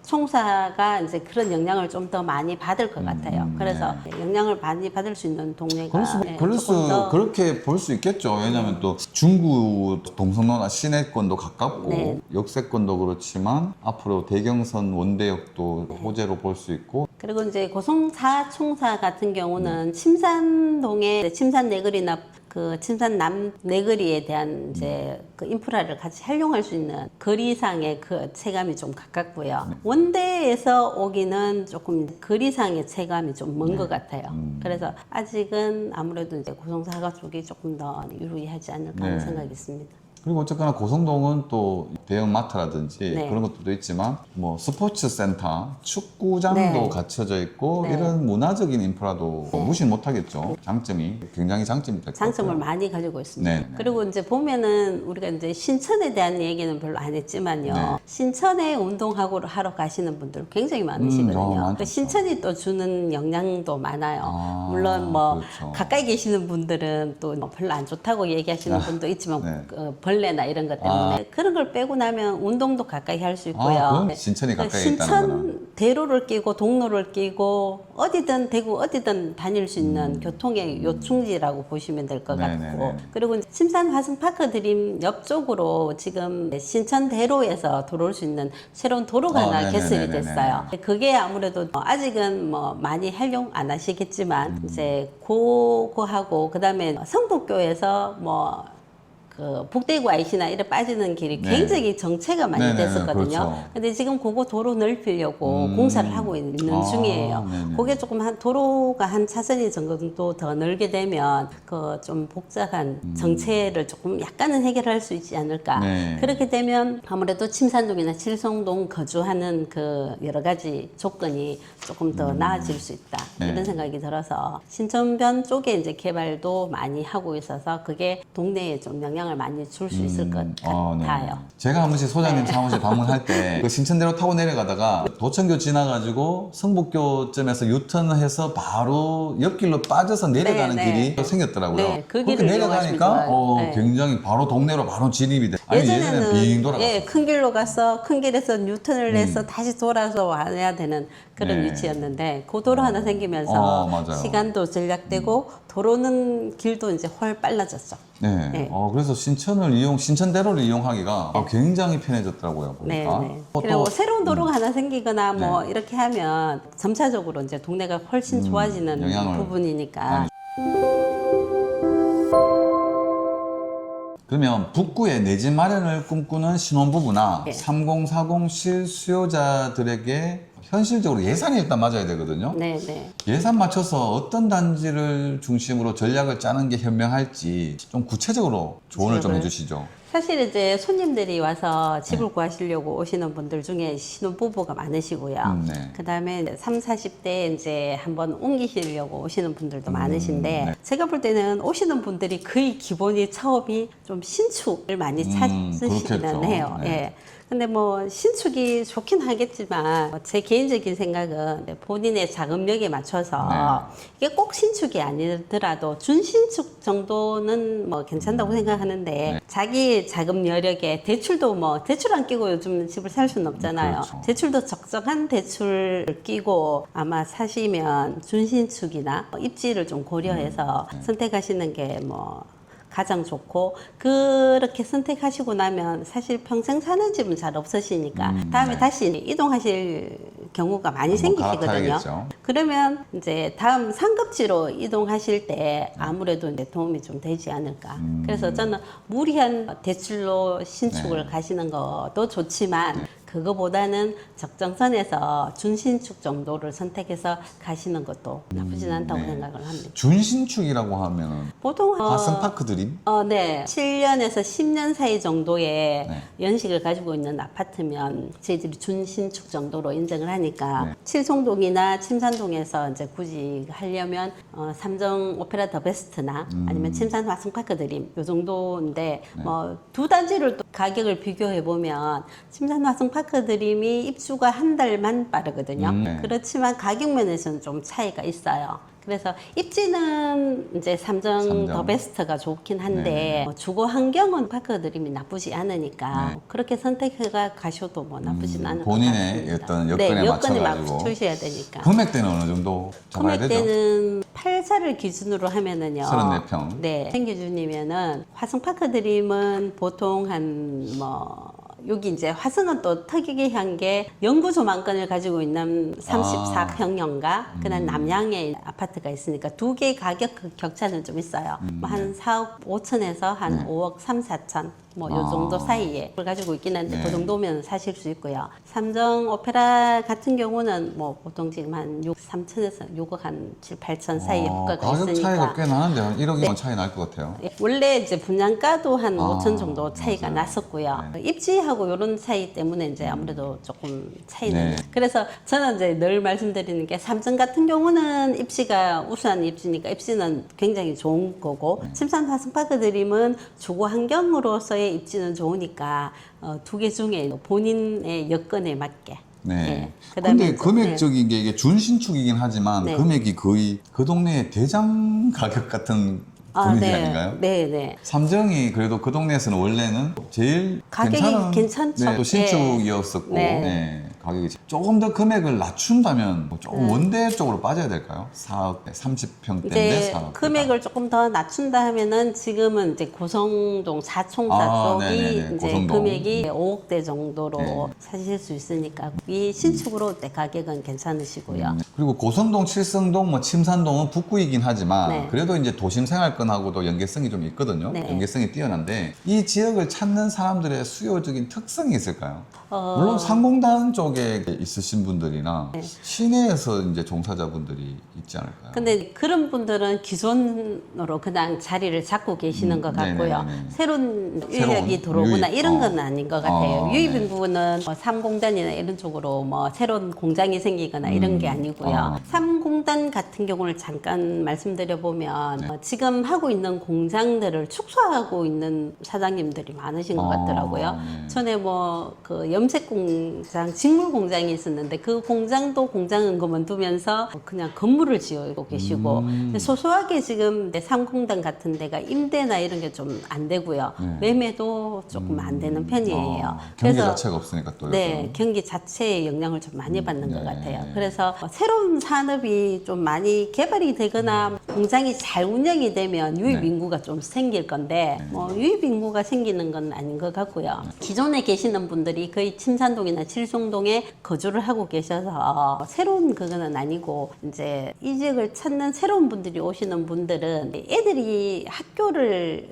사총사가 이제 그런 영향을 좀 더 많이 받을 것 같아요. 그래서 영향을 많이 받을 수 있는 동네가 조금 더 그렇게 볼 수 있겠죠. 왜냐하면 또 중구 동성로나 시내권도 가깝고, 네. 역세권도 그렇지만 앞으로 대경선 원대역도 호재로 볼 수 있고. 그리고 이제 고성사총사 같은 경우는 침산동의 침산 내거리나 그 침산 남 내거리에 대한 이제 그 인프라를 같이 활용할 수 있는 거리상의 그 체감이 좀 가깝고요. 원대에서 오기는 조금 거리상의 체감이 좀 먼 것 같아요. 그래서 아직은 아무래도 이제 고성사가 쪽이 조금 더 유리하지 않을까 하는 네. 생각이 있습니다. 그리고 어쨌거나 고성동은 또 대형 마트라든지 네. 그런 것들도 있지만, 뭐 스포츠 센터, 축구장도 네. 갖춰져 있고, 네. 이런 문화적인 인프라도 무시 못하겠죠. 장점이 굉장히 장점이 될 것 같아요. 장점을 많이 가지고 있습니다. 네. 그리고 이제 보면은 우리가 이제 신천에 대한 얘기는 별로 안 했지만요. 네. 신천에 운동하고 하러 가시는 분들 굉장히 많으시거든요. 많죠. 그 신천이 또 주는 영향도 많아요. 아, 물론 뭐 그렇죠. 가까이 계시는 분들은 또 뭐 별로 안 좋다고 얘기하시는 분도 있지만 네. 벌레나 이런 것 때문에 그런 걸 빼고 나면 운동도 가까이 할 수 있고요. 그건 신천이 가까이 있다는 거는. 신천 대로를 끼고 동로를 끼고 어디든 대구 어디든 다닐 수 있는 교통의 요충지라고 보시면 될 것 같고, 네네네. 그리고 신산 화승파크 드림 옆쪽으로 지금 신천 대로에서 들어올 수 있는 새로운 도로가 하나 개설이 네네네네네. 됐어요. 그게 아무래도 아직은 뭐 많이 활용 안 하시겠지만 이제 그거하고 그다음에 성북교에서 뭐 그 북대구 IC나 이래 빠지는 길이 네. 굉장히 정체가 많이 네네네, 됐었거든요. 그렇죠. 근데 지금 그거 도로 넓히려고 공사를 하고 있는 중이에요. 네네. 그게 조금 한 도로가 한 차선이 정도 더 넓게 되면 그 좀 복잡한 정체를 조금 약간은 해결할 수 있지 않을까. 네. 그렇게 되면 아무래도 침산동이나 칠성동 거주하는 그 여러 가지 조건이 조금 더 나아질 수 있다. 네. 이런 생각이 들어서 신천변 쪽에 이제 개발도 많이 하고 있어서 그게 동네에 좀 영향을 많이 줄 수 있을 것 네. 같아요. 제가 한 번씩 소장님 사무실 방문할 때 그 신천대로 타고 내려가다가 도천교 지나가지고 성북교점에서 유턴을 해서 바로 옆길로 빠져서 내려가는 네, 네. 길이 생겼더라고요. 네, 그 그렇게 길을 내려가니까 이용하시면 좋아요. 네. 굉장히 바로 동네로 바로 진입이 돼. 아니 예전에는 빙 돌아갔어요. 예, 큰 길로 가서 큰 길에서 뉴턴을 해서 다시 돌아서 와야 되는 그런 네. 위치였는데 그 도로 하나 생기면서 맞아요. 시간도 절약되고 도로는 길도 이제 훨 빨라졌죠. 네. 네. 그래서 신천대로를 이용하기가 굉장히 편해졌더라고요. 네, 보니까. 네. 또 그리고 새로운 도로가 하나 생기거나 뭐 네. 이렇게 하면 점차적으로 이제 동네가 훨씬 좋아지는 영향을 부분이니까. 많이 그러면 북구에 내 집 마련을 꿈꾸는 신혼부부나 네. 3040 실수요자들에게 현실적으로 예산이 일단 맞아야 되거든요. 네, 네. 예산 맞춰서 어떤 단지를 중심으로 전략을 짜는 게 현명할지 좀 구체적으로 조언을 좀 지역을. 해주시죠. 사실 이제 손님들이 와서 집을 네. 구하시려고 오시는 분들 중에 신혼부부가 많으시고요. 네. 그 다음에 30, 40대 이제 한번 옮기시려고 오시는 분들도 많으신데, 네. 제가 볼 때는 오시는 분들이 거의 기본이 처음이 좀 신축을 많이 찾으시기는 그렇겠죠. 해요. 네. 예. 근데 뭐 신축이 좋긴 하겠지만 제 개인적인 생각은 본인의 자금력에 맞춰서 이게 꼭 신축이 아니더라도 준신축 정도는 뭐 괜찮다고 생각하는데 자기 자금 여력에 대출도 뭐 대출 안 끼고 요즘 집을 살 수는 없잖아요. 그렇죠. 대출도 적정한 대출 끼고 아마 사시면 준신축이나 입지를 좀 고려해서 선택하시는 게 뭐 가장 좋고, 그렇게 선택하시고 나면 사실 평생 사는 집은 잘 없으시니까 다음에 네. 다시 이동하실 경우가 많이 한번 생기시거든요. 갈아타야겠죠. 그러면 이제 다음 상급지로 이동하실 때 아무래도 이제 도움이 좀 되지 않을까. 그래서 저는 무리한 대출로 신축을 네. 가시는 것도 좋지만 그거보다는 적정선에서 준신축 정도를 선택해서 가시는 것도 나쁘진 않다고 네. 생각을 합니다. 준신축이라고 하면은 보통 화성파크 드림? 네. 7년에서 10년 사이 정도의 네. 연식을 가지고 있는 아파트면 저희들이 준신축 정도로 인정을 하니까 네. 칠송동이나 침산동에서 이제 굳이 하려면 삼정 오페라 더 베스트나 아니면 침산 화성파크 드림 요 정도인데 네. 뭐 두 단지를 또 가격을 비교해 보면 침산 화성파크 드림이 입주가 한 달만 빠르거든요. 네. 그렇지만 가격 면에서는 좀 차이가 있어요. 그래서 입지는 이제 삼정 더 베스트가 좋긴 한데 네. 뭐 주거 환경은 파크 드림이 나쁘지 않으니까 네. 그렇게 선택해 가셔도 뭐 나쁘진 않을 것 본인의 같습니다. 어떤 여건에 네, 여건에 맞춰가지고. 맞추셔야 되니까. 금액대는 어느 정도 잡아야 되죠? 금액대는 8사를 기준으로 하면은요. 34평. 네. 챙겨주님면은 화성파크 드림은 보통 한 뭐 여기 이제 화성은 또 특이한 게 영구 조망권을 가지고 있는 34평형과 그다음 남양의 아파트가 있으니까 두 개의 가격 격차는 좀 있어요. 뭐 한 4억 5천에서 한 5억 3, 4천 뭐 요 정도 사이에 그걸 가지고 있긴 한데 네. 그 정도면 사실 수 있고요. 삼정 오페라 같은 경우는 뭐 보통 지금 한 6, 3천에서 6억 한 7, 8천 사이에 호가가 가격 있으니까 차이가 꽤 나는데 한 1억이면 차이 날 것 같아요. 예, 원래 이제 분양가도 한 아, 5천 정도 차이가 맞아요. 났었고요. 입지하고 이런 차이 때문에 이제 아무래도 조금 차이는. 네. 그래서 저는 이제 늘 말씀드리는 게 삼성 같은 경우는 입지가 우수한 입지니까 입지는 굉장히 좋은 거고 침산 화성파크 드림은 주거 환경으로서의 입지는 좋으니까 두 개 중에 본인의 여건에 맞게. 네. 그다음에 근데 이제, 금액적인 게 이게 준신축이긴 하지만 네. 금액이 거의 그 동네의 대장 가격 같은 분위기 아닌가요? 네, 네. 삼정이 그래도 그 동네에서는 원래는 제일 가격이 괜찮은 괜찮죠. 네, 또 신축이었었고 네. 네, 가격이 조금 더 금액을 낮춘다면 뭐 조금 원대 쪽으로 빠져야 될까요? 4억 30평대인데 이제 4억 금액을 조금 더 낮춘다 하면은 지금은 이제 고성동 사총사 아, 쪽이 네네네. 이제 고성동. 금액이 5억대 정도로 네. 사실 수 있으니까 이 신축으로 때 가격은 괜찮으시고요. 그리고 고성동, 칠성동, 뭐 침산동은 북구이긴 하지만 네. 그래도 이제 도심 생활권하고도 연계성이 좀 있거든요. 네. 연계성이 뛰어난데 이 지역을 찾는 사람들의 수요적인 특성이 있을까요? 물론 상공단 쪽에 있으신 분들이나 시내에서 이제 종사자분들이 있지 않을까요? 근데 그런 분들은 기존으로 그냥 자리를 잡고 계시는 것 같고요. 네네네. 새로운 새로운 인력이 들어오거나 유입, 이런 건 아닌 것 같아요. 유입 네. 인구는 뭐 3공단이나 이런 쪽으로 뭐 새로운 공장이 생기거나 이런 게 아니고요. 3공단 같은 경우를 잠깐 말씀드려 보면 지금 하고 있는 공장들을 축소하고 있는 사장님들이 많으신 것 같더라고요. 네. 전에 뭐 그 염색 공장, 직물 공장이 있었는데 그 공장도 공장은 그만두면서 그냥 건물을 지어고 계시고 소소하게 지금 상공단 같은 데가 임대나 이런 게 좀 안 되고요. 매매도 조금 안 되는 편이에요. 경기 자체가 없으니까 또 네, 요즘. 경기 자체에 영향을 좀 많이 받는 것 네. 같아요. 그래서 새로운 산업이 좀 많이 개발이 되거나 공장이 잘 운영이 되면 유입 네. 인구가 좀 생길 건데 뭐 유입 인구가 생기는 건 아닌 것 같고요. 기존에 계시는 분들이 거의 침산동이나 칠송동에 삼산동에 거주를 하고 계셔서 새로운 그거는 아니고 이제 이 지역을 찾는 새로운 분들이 오시는 분들은 애들이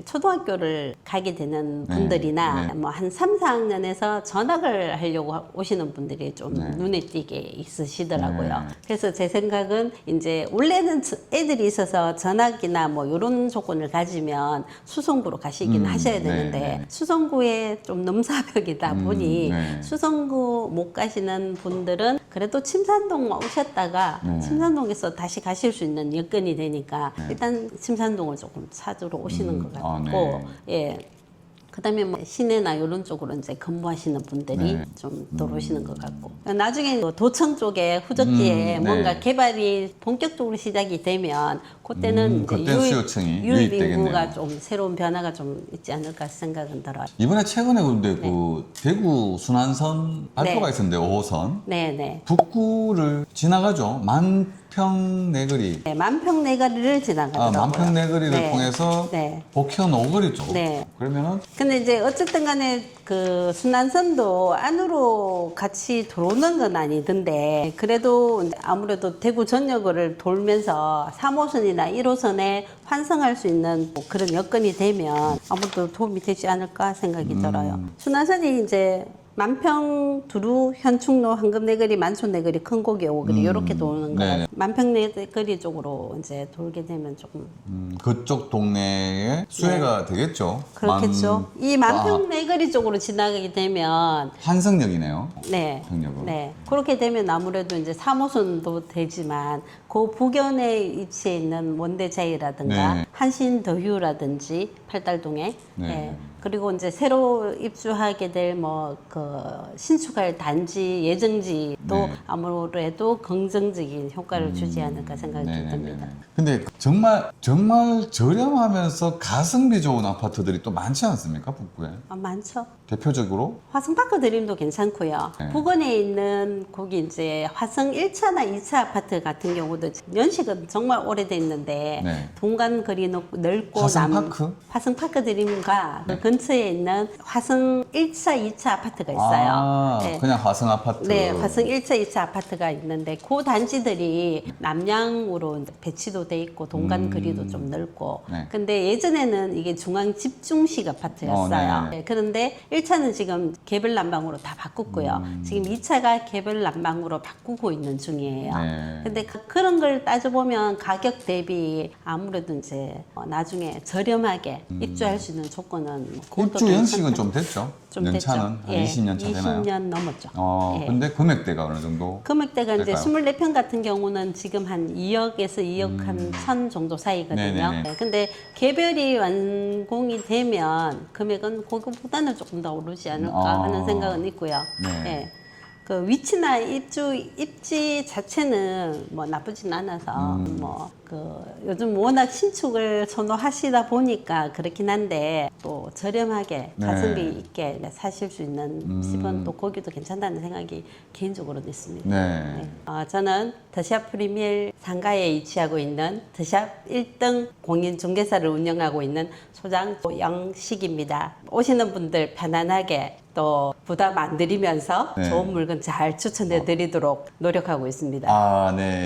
초등학교를 가게 되는 분들이나 뭐 한 3, 4학년에서 전학을 하려고 오시는 분들이 좀 눈에 띄게 있으시더라고요. 그래서 제 생각은 이제 원래는 애들이 있어서 전학이나 뭐 이런 조건을 가지면 수성구로 가시긴 하셔야 되는데 수성구에 좀 넘사벽이다 보니 수성구 못 가시는 분들은 그래도 침산동 오셨다가 침산동에서 다시 가실 수 있는 여건이 되니까 일단 침산동을 조금 찾으러 오시는 것 같고 예. 그다음에 뭐 시내나 이런 쪽으로 이제 근무하시는 분들이 좀 들어오시는 것 같고 나중에 도청 쪽에 후적지에 뭔가 개발이 본격적으로 시작이 되면 그때는 이제 유입 인구가 좀 새로운 변화가 좀 있지 않을까 생각은 들어요. 이번에 최근에 근데 그 대구 순환선 발표가 있었는데 5호선 네네. 북구를 지나가죠. 만평내거리. 네, 만평내거리를 지나가더라고요. 만평내거리를 통해서 복현 오거리 쪽. 그러면은 근데 이제 어쨌든 간에 그 순환선도 안으로 같이 들어오는 건 아니던데 그래도 이제 아무래도 대구 전역을 돌면서 3호선이나 1호선에 환승할 수 있는 뭐 그런 여건이 되면 아무래도 도움이 되지 않을까 생각이 들어요. 순환선이 이제 만평, 두루, 현충로, 황금내거리, 만촌내거리, 큰고개 오거리 이렇게 도는 거예요. 만평내거리 쪽으로 이제 돌게 되면 조금 그쪽 동네에 수혜가 되겠죠. 그렇겠죠. 이 만평내거리 쪽으로 지나가게 되면 환승역이네요. 네. 평역은. 네. 그렇게 되면 아무래도 이제 3호선도 되지만 그 북연에 위치해 있는 원대자이라든가 한신더휴라든지 팔달동에 그리고 이제 새로 입주하게 될 뭐 그 신축할 단지 예정지도 아무래도 긍정적인 효과를 주지 않을까 생각이 듭니다. 근데 정말 저렴하면서 가성비 좋은 아파트들이 또 많지 않습니까, 북구에? 많죠. 대표적으로 화성파크 드림도 괜찮고요. 북원에 있는 거기 이제 화성 1차나 2차 아파트 같은 경우도 연식은 정말 오래돼 있는데 동간 거리 넓고 화성파크? 화성파크 드림과 그 근처에 있는 화성 1차, 2차 아파트가 있어요. 그냥 화성 아파트. 네, 화성 1차, 2차 아파트가 있는데 그 단지들이 남향으로 배치도 돼 있고 동간 거리도 좀 넓고 근데 예전에는 이게 중앙 집중식 아파트였어요. 그런데 1차는 지금 개별 난방으로 다 바꿨고요. 지금 2차가 개별 난방으로 바꾸고 있는 중이에요. 근데 그런 걸 따져보면 가격 대비 아무래도 이제 나중에 저렴하게 입주할 수 있는 조건은 입주 연식은 좀 됐죠? 연차는 한 20년 차 되나요? 20년 넘었죠. 근데 금액대가 어느 정도? 금액대가 될까요? 이제 24평 같은 경우는 지금 한 2억에서 2억 한 1천 정도 사이거든요. 근데 개별이 완공이 되면 금액은 그거보다는 조금 더 오르지 않을까 하는 생각은 있고요. 그 위치나 입지 자체는 뭐 나쁘진 않아서 뭐 그 요즘 워낙 신축을 선호하시다 보니까 그렇긴 한데 또 저렴하게 가성비 있게 사실 수 있는 집은 또 거기도 괜찮다는 생각이 개인적으로는 있습니다. 저는 더샵 프리미엄 상가에 위치하고 있는 더샵 1등 공인 중개사를 운영하고 있는 소장 영식입니다. 오시는 분들 편안하게 또 부담 안 드리면서 좋은 물건 잘 추천해 드리도록 노력하고 있습니다.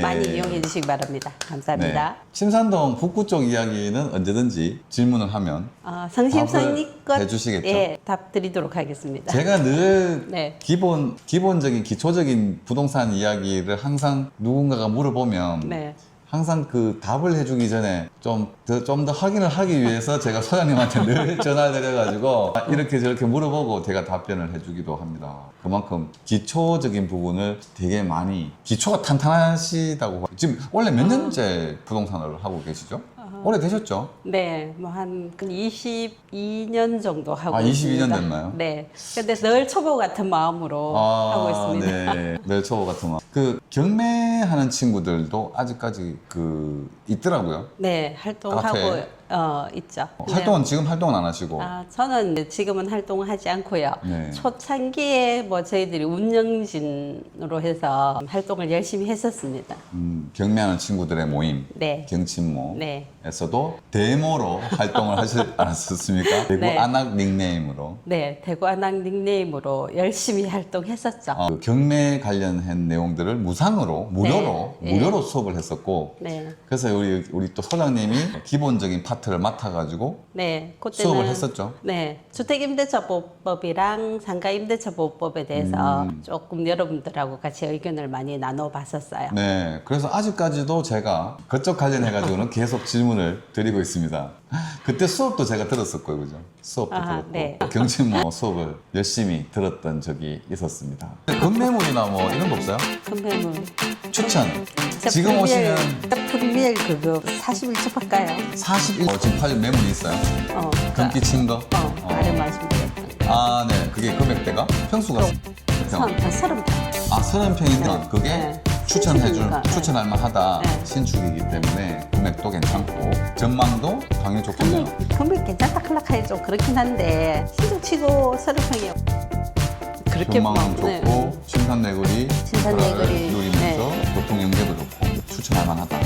많이 이용해 주시기 바랍니다. 감사합니다. 침산동 북구 쪽 이야기는 언제든지 질문을 하면 성심성의껏 해주시겠죠? 답 드리도록 하겠습니다. 제가 늘 기본적인 기초적인 부동산 이야기를 항상 누군가가 물어보면 항상 그 답을 해주기 전에 좀 더 확인을 하기 위해서 제가 소장님한테 늘 전화를 드려가지고 이렇게 저렇게 물어보고 제가 답변을 해주기도 합니다. 그만큼 기초적인 부분을 되게 많이 기초가 탄탄하시다고 지금 원래 몇 년째 부동산을 하고 계시죠? 오래 되셨죠? 네, 뭐 한 22년 정도 하고 22년 있습니다. 됐나요? 네. 근데 늘 초보 같은 마음으로 하고 있습니다. 늘 초보 같은 마음. 그 경매하는 친구들도 아직까지 그 있더라고요. 네, 활동하고 있죠. 활동은 지금 활동은 안 하시고. 저는 지금은 활동을 하지 않고요. 네. 초창기에 뭐 저희들이 운영진으로 해서 활동을 열심히 했었습니다. 경매하는 친구들의 모임, 네. 경친모에서도 데모로 활동을 하지 않았었습니까? 대구 네. 안악 닉네임으로. 네, 대구 안악 닉네임으로 열심히 활동했었죠. 그 경매 관련한 내용들을 무상으로 무료로 수업을 했었고. 네. 그래서 우리 또 소장님이 기본적인 파트를 맡아가지고 네, 그때는 수업을 했었죠. 네, 주택임대차보호법이랑 상가임대차보호법에 대해서 조금 여러분들하고 같이 의견을 많이 나눠봤었어요. 네, 그래서 아직까지도 제가 그쪽 관련해가지고는 계속 질문을 드리고 있습니다. 그때 수업도 제가 들었었고요, 그죠? 수업도 들었고 네. 경친모 수업을 열심히 들었던 적이 있었습니다. 금매물이나 뭐 이런 거 없어요? 금매물. 추천. 지금 오시면 프리미엄 그거 41초 할까요? 41. 지금 팔 매물이 있어요. 금기 친 거. 아래 말씀드렸던 아, 네. 그게 금액대가 평수가 한 30평. 30평인데 그게 네. 추천할 신축이니까, 만하다 네. 신축이기 때문에 금액도 괜찮고 전망도 당연히 좋겠네요. 금액 괜찮다 클락하기 좀 그렇긴 한데 신축치고 30평이요. 그렇게 전망은 좋고 신산내거리 신산내거리, 누리면서 교통 연계도 좋고 추천할 만하다.